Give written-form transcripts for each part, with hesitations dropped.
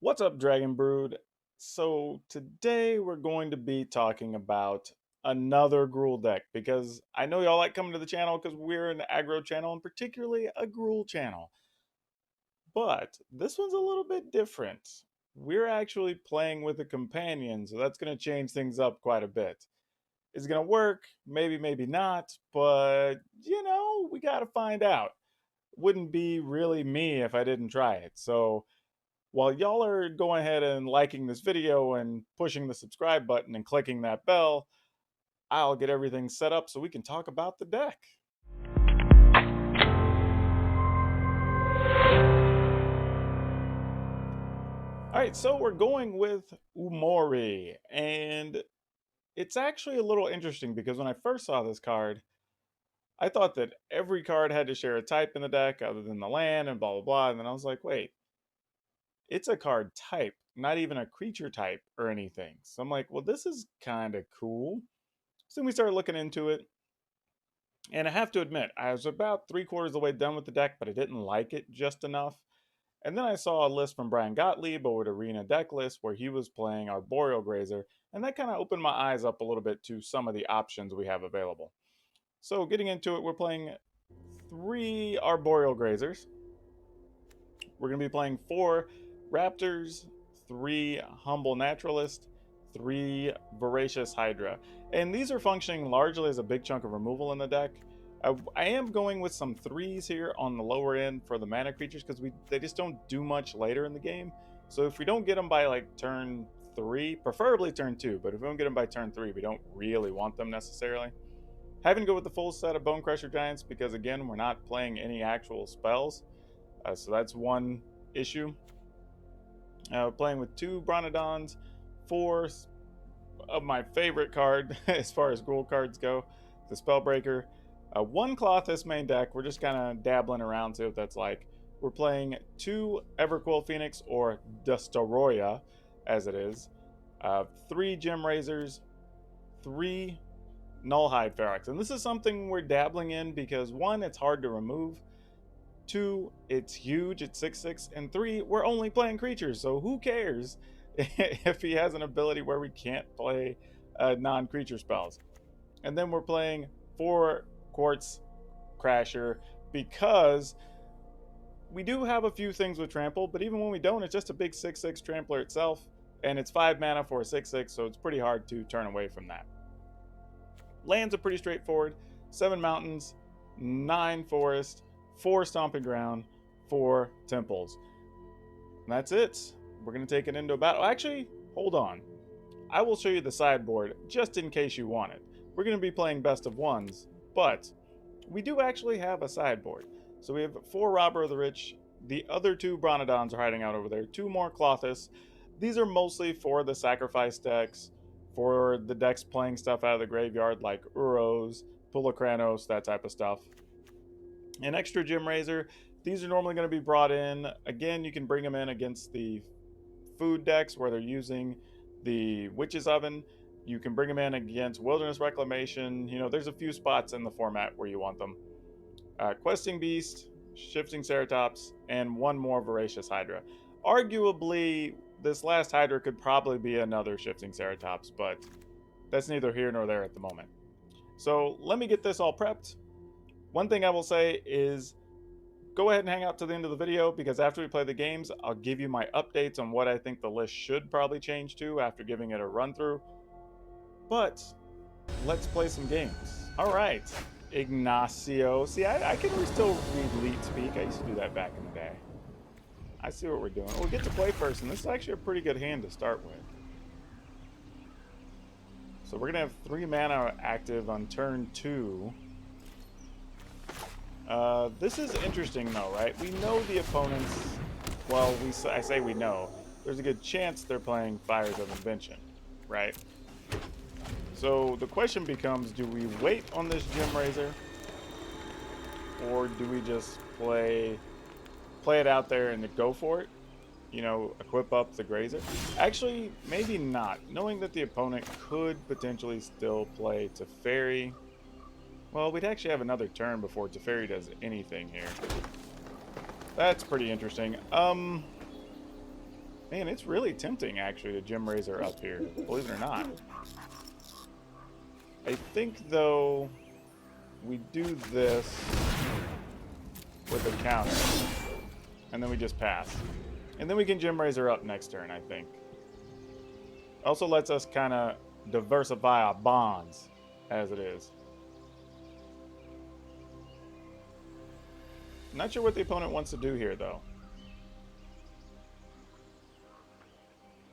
What's up, Dragon Brood? So today we're going to be talking about another Gruul deck because I know y'all like coming to the channel because we're an aggro channel and particularly a Gruul channel. But this one's a little bit different. We're actually playing with a companion, so that's going to change things up quite a bit. Is it going to work? Maybe, maybe not, but we got to find out. Wouldn't be really me if I didn't try it. So while y'all are going ahead and liking this video and pushing the subscribe button and clicking that bell, I'll get everything set up so we can talk about the deck. All right, so we're going with Umori, and it's actually a little interesting because when I first saw this card, I thought that every card had to share a type in the deck other than the land and blah, blah, blah. And then I was like, wait, it's a card type, not even a creature type or anything. So I'm like, well, this is kind of cool. So then we started looking into it. And I have to admit, I was about 3/4 of the way done with the deck, but I didn't like it just enough. And then I saw a list from Brian Gottlieb over at Arena Decklist where he was playing Arboreal Grazer, and that kind of opened my eyes up a little bit to some of the options we have available. So getting into it, we're playing 3 Arboreal Grazers. We're going to be playing 4 Raptors, 3 Humble Naturalist, 3 Voracious Hydra. And these are functioning largely as a big chunk of removal in the deck. I am going with some 3s here on the lower end for the mana creatures because they just don't do much later in the game. So if we don't get them by like turn 3, preferably turn 2, but if we don't get them by turn 3, we don't really want them necessarily. Having to go with the full set of Bone Crusher Giants because again, we're not playing any actual spells. So that's one issue. Playing with 2 Bronodons, 4 of my favorite card as far as Gruul cards go, the Spellbreaker. 1 Klothys main deck. We're just kind of dabbling around, see what that's like. We're playing 2 Everquill Phoenix or Dustoroya, as it is. 3 Gem Razors, 3 Nullhide Ferox. And this is something we're dabbling in because 1, it's hard to remove. 2, it's huge, it's 6/6, and 3, we're only playing creatures, so who cares if he has an ability where we can't play non-creature spells. And then we're playing 4 Quartz Crasher because we do have a few things with Trample, but even when we don't, it's just a big 6/6 Trampler itself, and it's 5 mana for a 6/6, so it's pretty hard to turn away from that. Lands are pretty straightforward: 7 mountains, 9 forest, 4 stomping ground, 4 temples. And that's it. We're going to take it into a battle. Actually, hold on. I will show you the sideboard just in case you want it. We're going to be playing best of ones, but we do actually have a sideboard. So we have 4 Robber of the Rich. The other 2 Bronodons are hiding out over there. 2 more Klothys. These are mostly for the sacrifice decks, for the decks playing stuff out of the graveyard like Uros, Pulokranos, that type of stuff. An extra Gem Razor. These are normally going to be brought in. Again, you can bring them in against the food decks where they're using the Witch's Oven. You can bring them in against Wilderness Reclamation. There's a few spots in the format where you want them. Questing Beast, Shifting Ceratops, and 1 more Voracious Hydra. Arguably, this last Hydra could probably be another Shifting Ceratops, but that's neither here nor there at the moment. So let me get this all prepped. One thing I will say is go ahead and hang out to the end of the video because after we play the games, I'll give you my updates on what I think the list should probably change to after giving it a run through. But let's play some games. All right, Ignacio. See, I can still read Leet Speak. I used to do that back in the day. I see what we're doing. We'll get to play first, and this is actually a pretty good hand to start with. So we're going to have 3 mana active on turn 2. This is interesting though, right? We know the opponents, well, I say we know. There's a good chance they're playing Fires of Invention, right? So the question becomes, do we wait on this Gem Razor? Or do we just play it out there and go for it? Equip up the Grazer? Actually, maybe not. Knowing that the opponent could potentially still play Teferi. Well, we'd actually have another turn before Teferi does anything here. That's pretty interesting. Man, it's really tempting, actually, to Gem Razor up here, believe it or not. I think, though, we do this with a counter, and then we just pass. And then we can Gem Razor up next turn, I think. Also lets us kind of diversify our bonds, as it is. Not sure what the opponent wants to do here, though.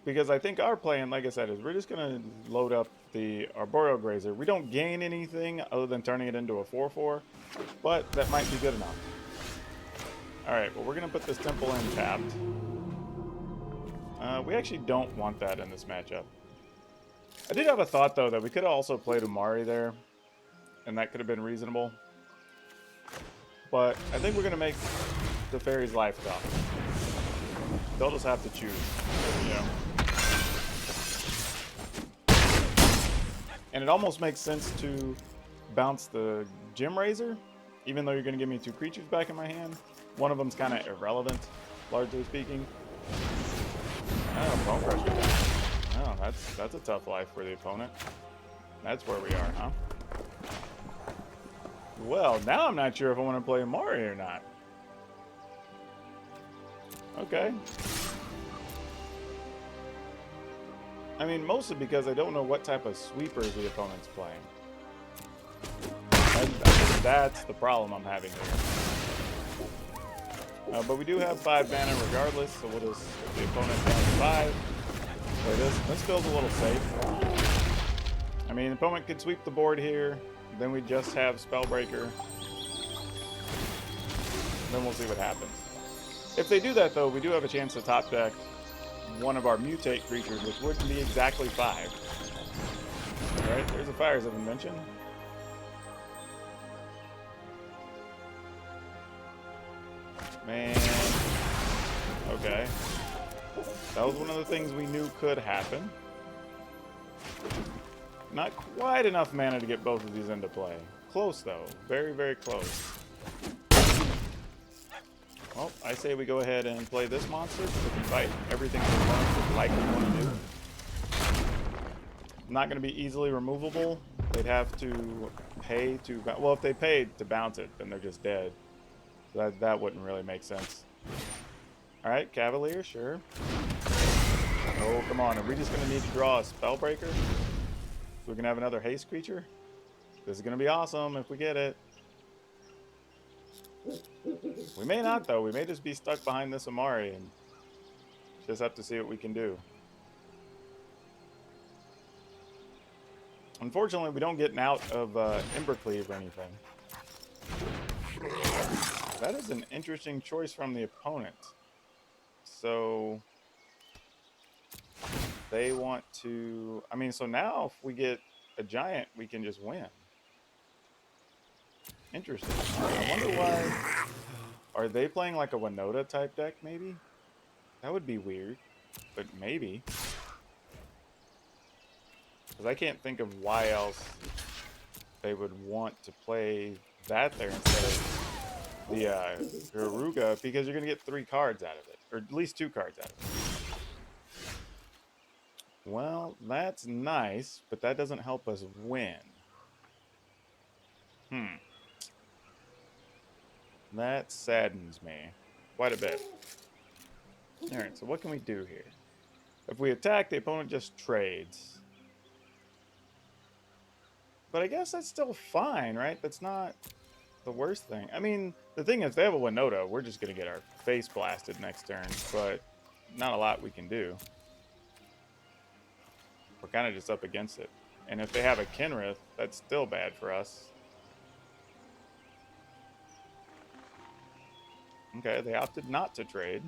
Because I think our plan, like I said, is we're just going to load up the Arboreal Grazer. We don't gain anything other than turning it into a 4/4, but that might be good enough. Alright, well, we're going to put this Temple in tapped. We actually don't want that in this matchup. I did have a thought, though, that we could have also played Umori there, and that could have been reasonable. But I think we're going to make the Fairy's life tough. They'll just have to choose, you know. And it almost makes sense to bounce the Gem Razor, even though you're going to give me 2 creatures back in my hand. One of them's kind of irrelevant, largely speaking. Oh, Bone Crusher down. Oh, that's a tough life for the opponent. That's where we are, huh? Well, now I'm not sure if I want to play Umori or not. Okay. I mean, mostly because I don't know what type of sweepers the opponent's playing. That's the problem I'm having here. But we do have 5 mana regardless, so we'll just, if the opponent down to 5, play this. This feels a little safe. I mean, the opponent could sweep the board here, then we just have Spellbreaker. Then we'll see what happens. If they do that, though, we do have a chance to top deck one of our mutate creatures, which wouldn't be exactly 5. Alright, there's a Fires of Invention. Man. Okay. That was one of the things we knew could happen. Not quite enough mana to get both of these into play. Close, though. Very, very close. Well, I say we go ahead and play this monster so we can fight everything the opponent would likely want to do. Not going to be easily removable. They'd have to pay to... Well, if they paid to bounce it, then they're just dead. So that wouldn't really make sense. Alright, Cavalier, sure. Oh, come on. Are we just going to need to draw a Spellbreaker? So we can have another haste creature? This is going to be awesome if we get it. We may not, though. We may just be stuck behind this Umori and just have to see what we can do. Unfortunately, we don't get an out of Embercleave or anything. That is an interesting choice from the opponent. So they want to... I mean, so now if we get a giant, we can just win. Interesting. I wonder why... Are they playing like a Winota type deck, maybe? That would be weird, but maybe. Because I can't think of why else they would want to play that there instead of the Garuga, because you're going to get 3 cards out of it. Or at least 2 cards out of it. Well, that's nice, but that doesn't help us win. That saddens me quite a bit. Alright, so what can we do here? If we attack, the opponent just trades. But I guess that's still fine, right? That's not the worst thing. I mean, the thing is, if they have a Winota, we're just going to get our face blasted next turn, but not a lot we can do. We're kind of just up against it. And if they have a Kenrith, that's still bad for us. Okay, they opted not to trade,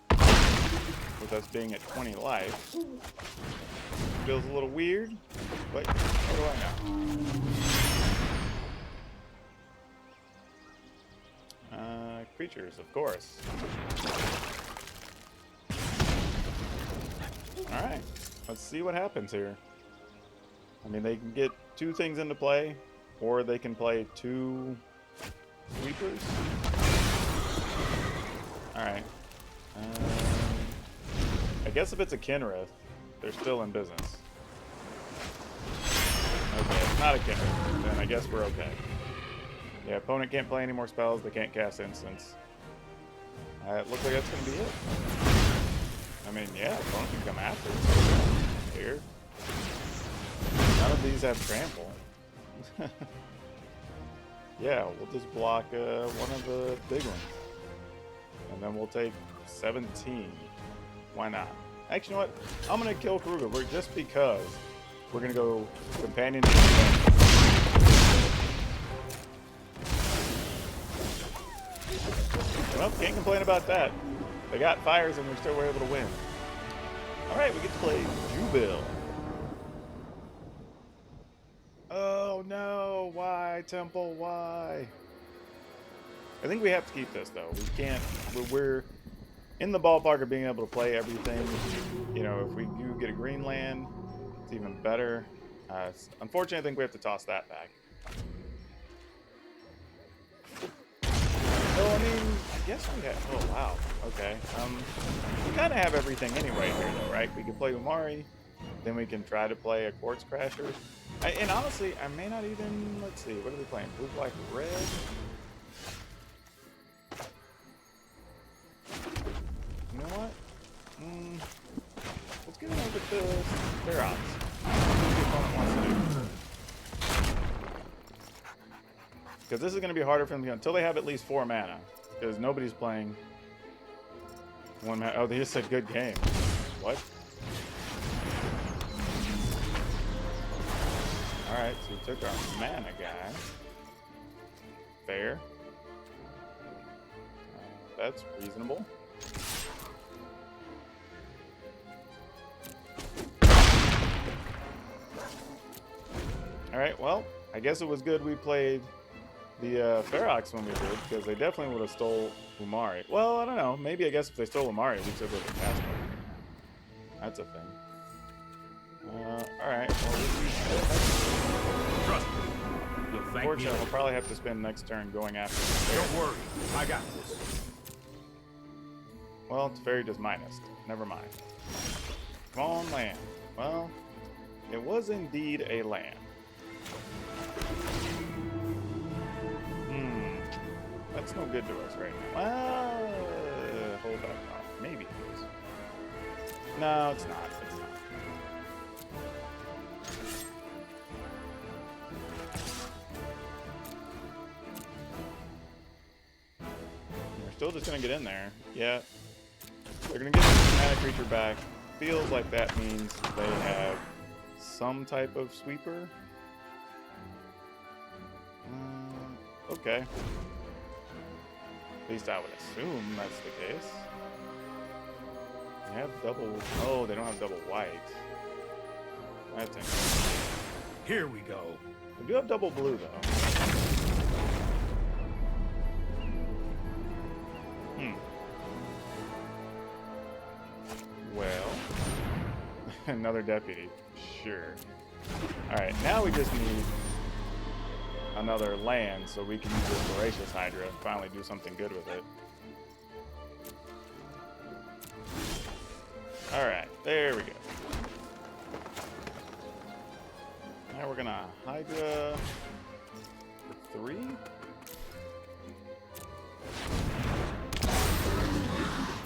with us being at 20 life. Feels a little weird, but what do I know? Creatures, of course. Alright, let's see what happens here. I mean, they can get 2 things into play, or they can play 2 sweepers. Alright. I guess if it's a Kinrith, they're still in business. Okay, it's not a Kinrith. Then I guess we're okay. Yeah, opponent can't play any more spells. They can't cast instants. It looks like that's going to be it. I mean, yeah, opponent can come after us. Here. None of these have trample. Yeah, we'll just block one of the big ones. And then we'll take 17. Why not? Actually, you know what? I'm going to kill Kruger just because we're going to go companion. Well, can't complain about that. They got fires and we still were able to win. Alright, we get to play Jubil. Oh no, why, Temple, why? I think we have to keep this though. We can't, we're in the ballpark of being able to play everything. You know, if we do get a green land, it's even better. Unfortunately, I think we have to toss that back. So, I mean, I guess we have, oh wow, okay. We kind of have everything anyway here though, right? We can play Umori, then we can try to play a Quartz Crasher. And honestly, I may not even, let's see, what are they playing? Blue, black, red? You know what? Let's get over to their odds. What the opponent wants to do. Because this is going to be harder for them to, until they have at least 4 mana. Because nobody's playing 1 mana. Oh, they just said good game. What? Alright, so we took our mana guy. Fair. That's reasonable. Alright, well, I guess it was good we played the Ferox when we did, because they definitely would have stole Umori. Well, I don't know. Maybe I guess if they stole Umori, we still would have cast one. That's a thing. Alright, well, unfortunately, we'll probably have to spend next turn going after the Don't worry, I got this. Well, it's fairy just minus. Never mind. Come on, land. Well, it was indeed a land. That's no good to us right now. Well, hold up. Maybe it is. No, it's not. It's not. We're still just going to get in there. Yeah. They're going to get the mana creature back. Feels like that means they have some type of sweeper. Okay. At least I would assume that's the case. They have double... Oh, they don't have double white. That's interesting. Here we go. They do have double blue, though. Well... Another deputy. Sure. Alright, now we just need another land so we can use this Voracious Hydra and finally do something good with it. Alright, there we go. Now we're gonna Hydra for 3.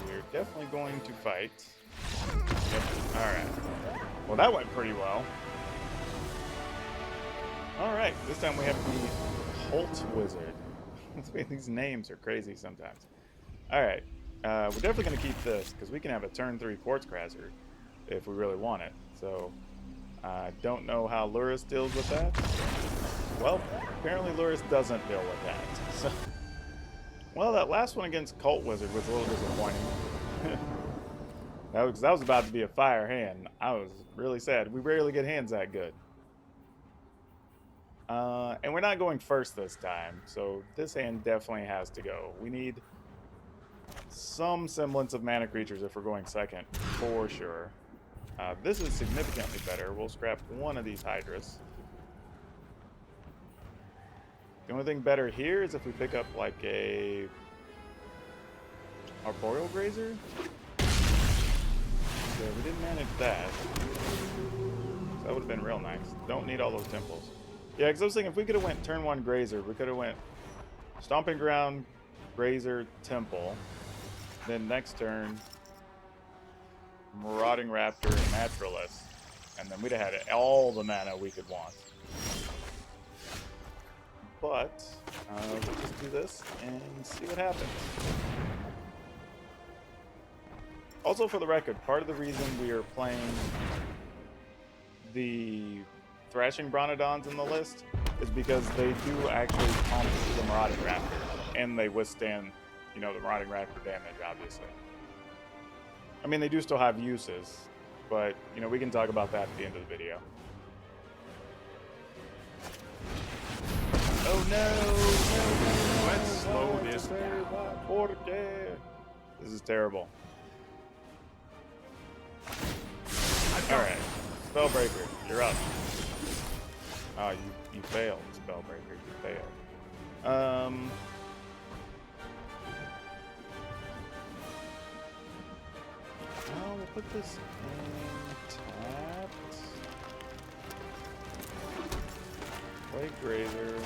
We're definitely going to fight. Yep. Alright. Well, that went pretty well. Alright, this time we have the Holt Wizard. These names are crazy sometimes. Alright, we're definitely going to keep this, because we can have a turn 3 Quartz Crasher if we really want it. So, I don't know how Luris deals with that. Well, apparently Luris doesn't deal with that. So, well, that last one against Cult Wizard was a little disappointing. that was about to be a fire hand. I was really sad. We rarely get hands that good. And we're not going first this time, so this hand definitely has to go. We need some semblance of mana creatures if we're going second, for sure. This is significantly better. We'll scrap one of these Hydras. The only thing better here is if we pick up like a Arboreal Grazer. So manage that. That would have been real nice. Don't need all those temples. Yeah, because I was thinking if we could have went turn 1 Grazer, we could have went Stomping Ground, Grazer, Temple. Then next turn, Marauding Raptor, and Naturalist. And then we'd have had all the mana we could want. But we'll just do this and see what happens. Also, for the record, part of the reason we are playing the Thrashing Bronodons in the list is because they do actually pump the Marauding Raptor, and they withstand, you know, the Marauding Raptor damage, obviously. I mean, they do still have uses, but, you know, we can talk about that at the end of the video. Oh no! Let's slow this down. This is terrible. Alright. Spellbreaker, you're up. Oh, you failed, Spellbreaker. You failed. Oh, we'll put this in tapped. Play Grazer.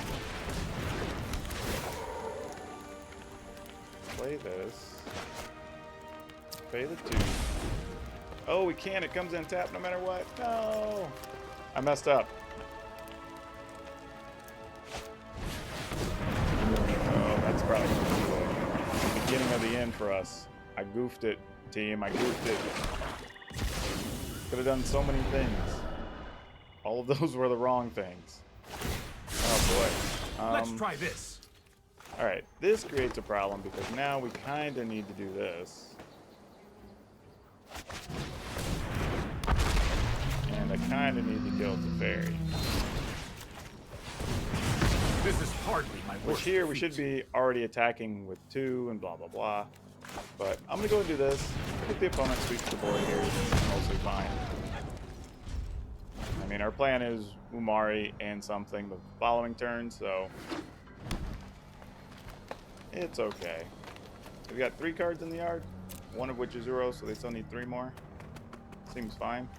Play this. Pay the 2. Oh, we can't. It comes in tapped no matter what. No! I messed up. Oh, that's probably the beginning of the end for us. I goofed it, team. I goofed it. Could have done so many things. All of those were the wrong things. Oh boy. Let's try this. Alright, this creates a problem because now we kind of need to do this. And I kind of need to kill the fairy. This is hardly my worst. Which here we defeat. should be already attacking with 2 and blah blah blah. But I'm gonna go and do this. If the opponent sweeps the board here, it's mostly fine. I mean, our plan is Umori and something the following turn, so it's okay. We've got 3 cards in the yard, one of which is Uro, so they still need 3 more. Seems fine.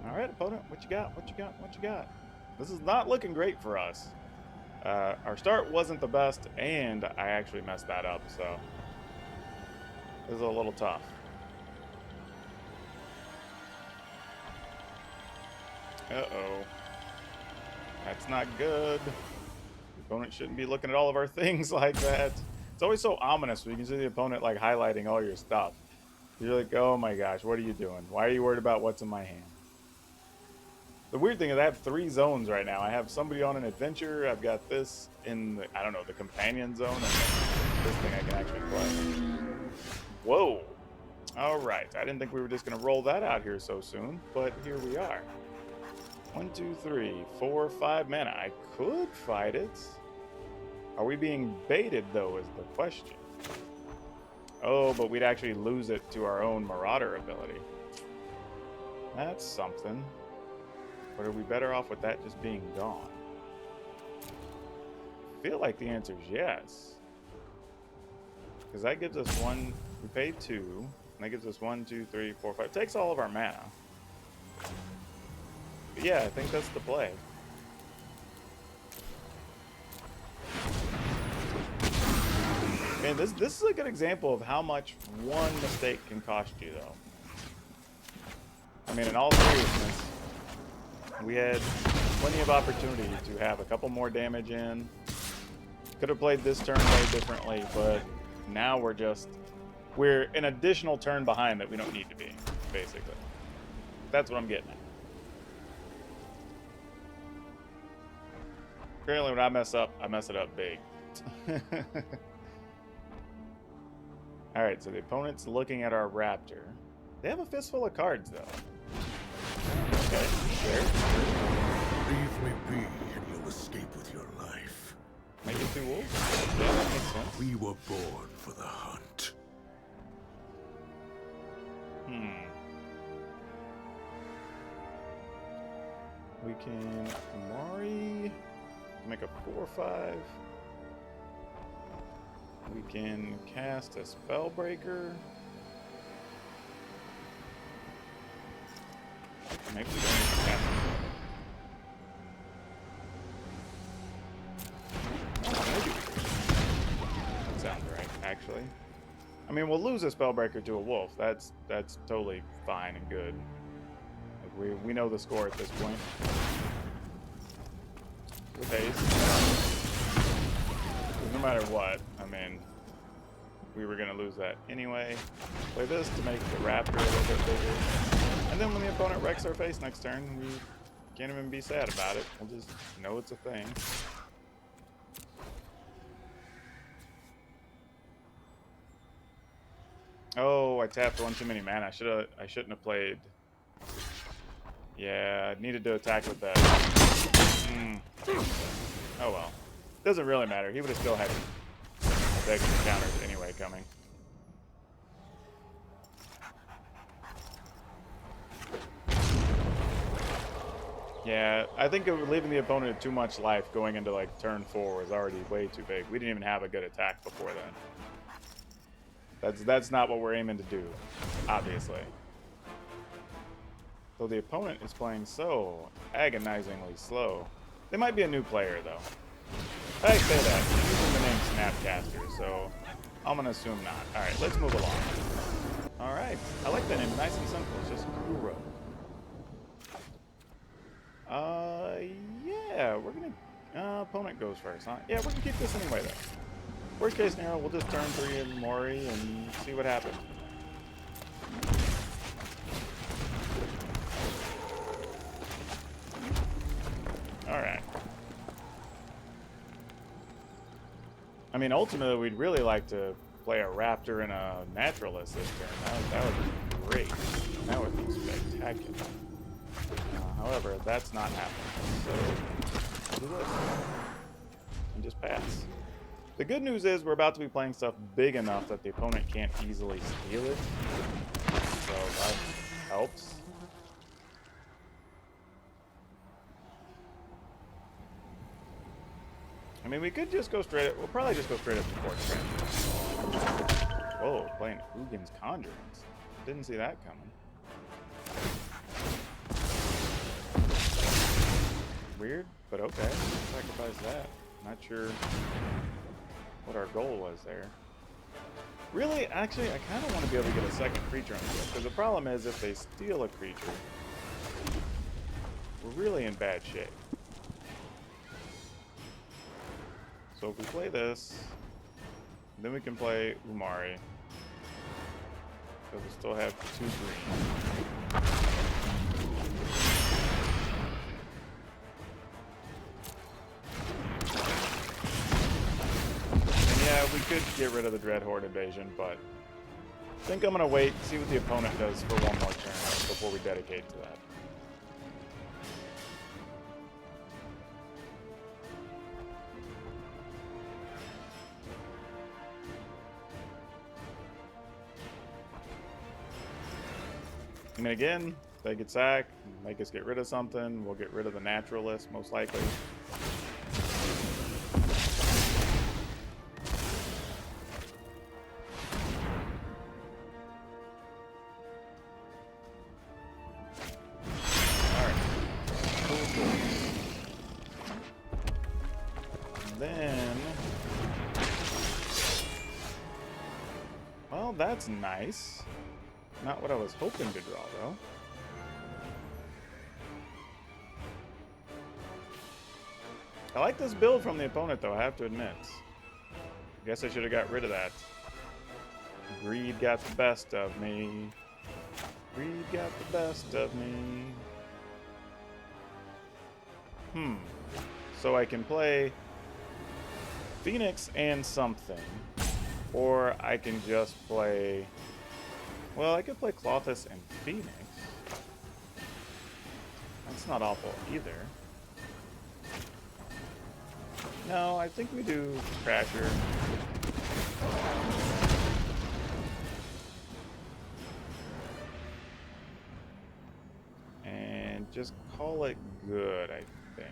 All right, opponent, what you got? What you got? What you got? This is not looking great for us. Our start wasn't the best, and I actually messed that up, so this is a little tough. Uh-oh. That's not good. The opponent shouldn't be looking at all of our things like that. It's always so ominous when you can see the opponent like highlighting all your stuff. You're like, oh my gosh, what are you doing? Why are you worried about what's in my hand? The weird thing is I have 3 zones right now. I have somebody on an adventure. I've got this in the, I don't know, the companion zone. And then this thing I can actually play. Whoa. All right. I didn't think we were just going to roll that out here so soon, but here we are. 1, 2, 3, 4, 5 mana. I could fight it. Are we being baited, though, is the question. Oh, but we'd actually lose it to our own Marauder ability. That's something. But are we better off with that just being gone? I feel like the answer is yes. Because that gives us 1, we paid 2, and that gives us 1, 2, 3, 4, 5. It takes all of our mana. But yeah, I think that's the play. Man, this is a good example of how much one mistake can cost you, though. I mean, in all seriousness, we had plenty of opportunity to have a couple more damage in. Could have played this turn way differently, but now we're an additional turn behind that we don't need to be, basically. That's what I'm getting at. Apparently when I mess it up big. Alright, so the opponent's looking at our Raptor. They have a fistful of cards, though. Okay, sure. Leave me be, and you'll escape with your life. Make it 2 wolves? Yeah, that makes sense. We were born for the hunt. We can Umori, make a 4/5. We can cast a Spellbreaker. Maybe we don't need to cast it. Oh, maybe we do. That sounds right, actually. I mean, we'll lose a Spellbreaker to a Wolf. That's totally fine and good. Like we know the score at this point. With haste. No matter what, I mean, we were going to lose that anyway. Play this to make the Raptor a little bit bigger. And then when the opponent wrecks our face next turn, we can't even be sad about it. We'll just know it's a thing. Oh, I tapped one too many mana. I shouldn't have played. Yeah, I needed to attack with that. Oh well. Doesn't really matter. He would have still had extra counters anyway coming. Yeah, I think leaving the opponent too much life going into like turn 4 was already way too big. We didn't even have a good attack before then. That's not what we're aiming to do, obviously. So the opponent is playing so agonizingly slow. They might be a new player though. I say that. He's using the name Snapcaster, so I'm gonna assume not. Alright, let's move along. Alright, I like that name. Nice and simple. It's just Kuro. Yeah, we're gonna... opponent goes first, huh? Yeah, we're gonna keep this anyway, though. Worst case scenario, we'll just turn 3 in Umori and see what happens. Alright. I mean, ultimately, we'd really like to play a Raptor and a Naturalist this turn. That would be great. That would be spectacular. However, that's not happening. So, do this. And just pass. The good news is we're about to be playing stuff big enough that the opponent can't easily steal it. So that helps. I mean, we could just go straight up. We'll probably just go straight up to PowrDragn. Whoa, playing Ugin's Conjurings. Didn't see that coming. Weird, but okay. Sacrifice that. Not sure what our goal was there. Really, actually, I kind of want to be able to get a second creature on this, because the problem is if they steal a creature, we're really in bad shape. So if we play this, then we can play Umori. So we still have 2 green. Yeah, we could get rid of the Dreadhorde Invasion, but I think I'm going to wait, see what the opponent does for one more turn before we dedicate to that. I mean, again, they get sacked, make us get rid of something, we'll get rid of the Naturalist, most likely. Well, that's nice. Not what I was hoping to draw, though. I like this build from the opponent, though, I have to admit. I guess I should have got rid of that. Greed got the best of me. Greed got the best of me. So I can play Phoenix and something. Or I can just play... Well, I could play Clothis and Phoenix. That's not awful either. No, I think we do Crasher. And just call it good, I think.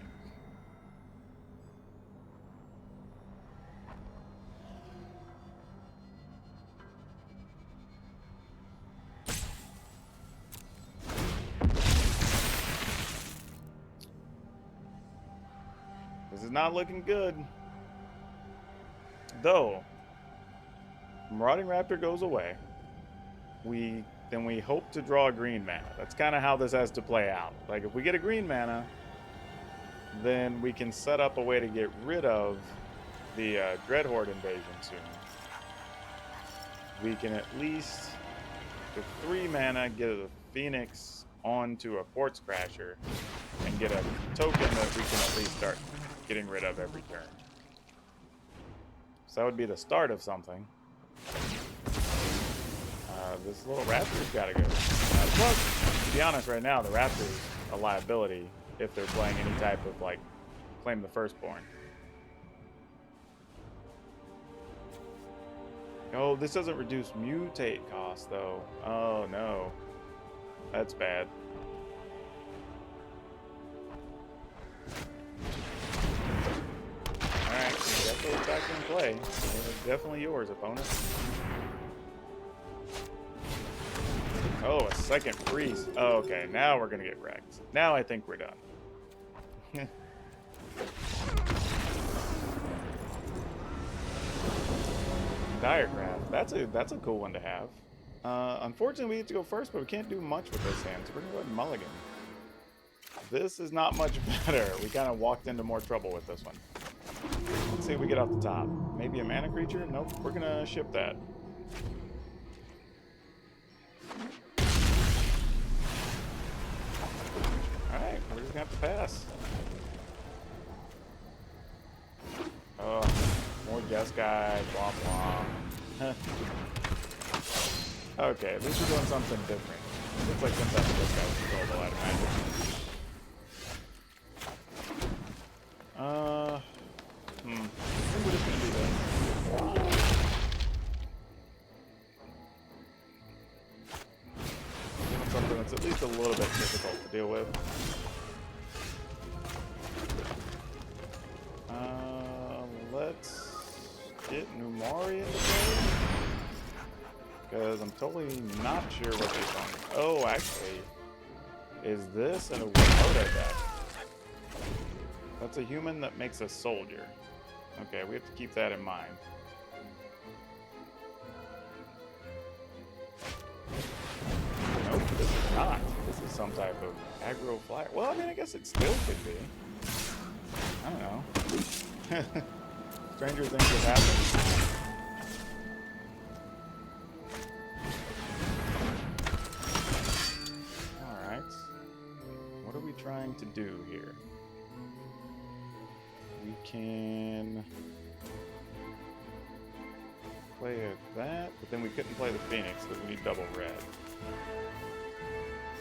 is not looking good. Though, Marauding Raptor goes away. Then we hope to draw a green mana. That's kind of how this has to play out. Like, if we get a green mana, then we can set up a way to get rid of the Dreadhorde invasion soon. We can at least, with 3 mana, get a Phoenix onto a Quartz Crasher and get a token that we can at least start getting rid of every turn. So that would be the start of something. This little Raptor's got to go. Plus, to be honest, right now, the Raptor's a liability if they're playing any type of, like, Claim the Firstborn. Oh, this doesn't reduce mutate cost, though. Oh, no. That's bad. Alright, get those back in play. They're definitely yours, opponent. Oh, a second freeze. Oh, okay, now we're gonna get wrecked. Now I think we're done. Direcraft. That's a cool one to have. Unfortunately, we get to go first, but we can't do much with this hand, so we're gonna go ahead and mulligan. This is not much better. We kind of walked into more trouble with this one. Let's see if we get off the top. Maybe a mana creature? Nope, we're gonna ship that. Alright, we're just gonna have to pass. Oh, more Guess Guy, blah blah. Okay, at least we're doing something different. Looks like sometimes Guess Guy is controllable, I'd imagine. I think we're just gonna do this. Doing something that's at least a little bit difficult to deal with. Let's get Umori into play. Because I'm totally not sure what they're doing. Oh, actually, is this in a Winota deck? That's a human that makes a soldier. Okay, we have to keep that in mind. Nope, this is not. This is some type of aggro flyer. Well, I mean, I guess it still could be. I don't know. Stranger things have happened. Alright. What are we trying to do here? We can play that, but then we couldn't play the Phoenix because we need double red.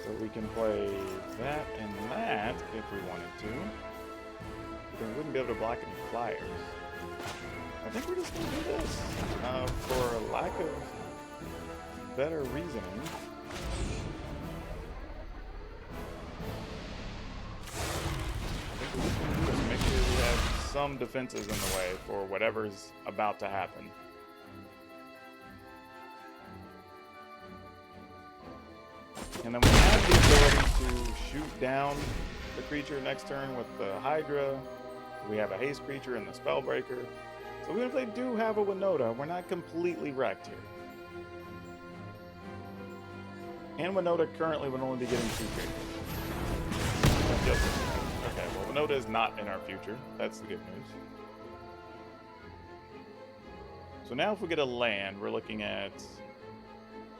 So we can play that and that if we wanted to. But then we wouldn't be able to block any flyers. I think we're just going to do this for a lack of better reasoning. Make sure we have some defenses in the way for whatever's about to happen. And then we have the ability to shoot down the creature next turn with the Hydra. We have a haste creature and the Spellbreaker. So even if they do have a Winota, we're not completely wrecked here. And Winota currently would only be getting 2 creatures. Okay, well, Winota is not in our future. That's the good news. So now if we get a land, we're looking at...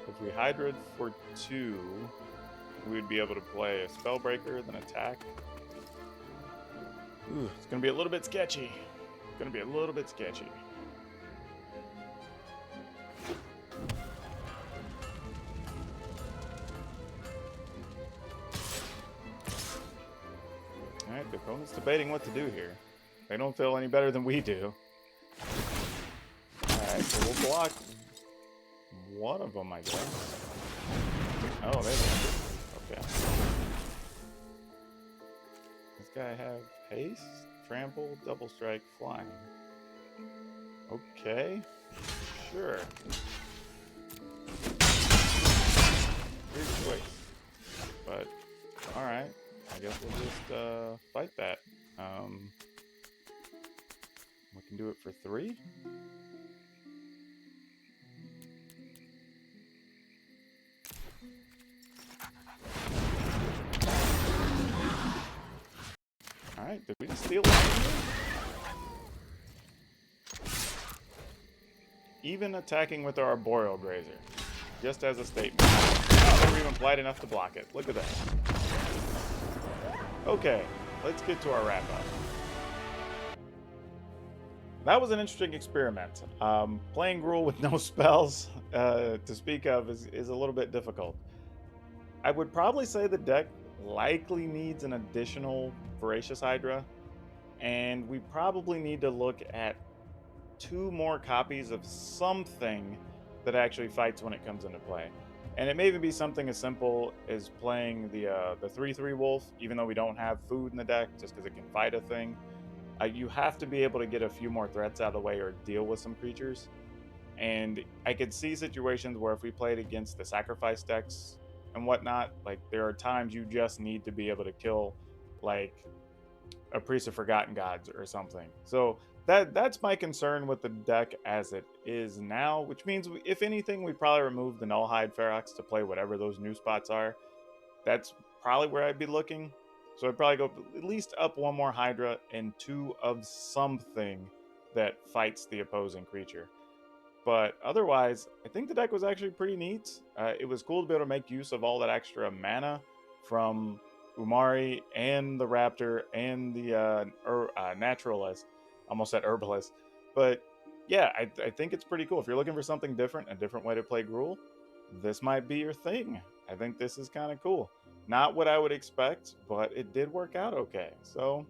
If we Hydra'd for 2, we would be able to play a Spellbreaker, then attack. Ooh, it's going to be a little bit sketchy. Going to be a little bit sketchy. Alright, the opponent's debating what to do here. They don't feel any better than we do. Alright, so we'll block one of them, I guess. Oh, there they go. Okay. This guy have haste, trample, double strike, flying. Okay. Sure. Weird choice. But, alright. I guess we'll just fight that. 3. Alright, did we just steal it? Even attacking with our Arboreal Grazer. Just as a statement. Oh, we're even polite enough to block it. Look at that. Okay, let's get to our wrap-up. That was an interesting experiment. Playing Gruul with no spells to speak of is a little bit difficult. I would probably say the deck likely needs an additional Voracious Hydra, and we probably need to look at 2 more copies of something that actually fights when it comes into play. And it may even be something as simple as playing the 3/3 wolf, even though we don't have food in the deck, just because it can fight a thing. You have to be able to get a few more threats out of the way or deal with some creatures. And I could see situations where if we played against the sacrifice decks and whatnot, like there are times you just need to be able to kill like a Priest of Forgotten Gods or something. So that's my concern with the deck as it is now, which means if anything, we probably remove the Nullhide Ferox to play whatever those new spots are. That's probably where I'd be looking. So I'd probably go at least up 1 more Hydra and 2 of something that fights the opposing creature. But otherwise, I think the deck was actually pretty neat. It was cool to be able to make use of all that extra mana from Umori and the Raptor and the Naturalist. Almost said Herbalist. But yeah, I think it's pretty cool. If you're looking for something different, a different way to play Gruul, this might be your thing. I think this is kind of cool. Not what I would expect, but it did work out okay. So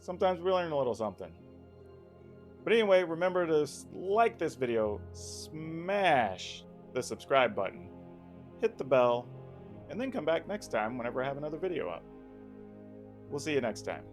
sometimes we learn a little something. But anyway, remember to like this video, smash the subscribe button, hit the bell, and then come back next time whenever I have another video up. We'll see you next time.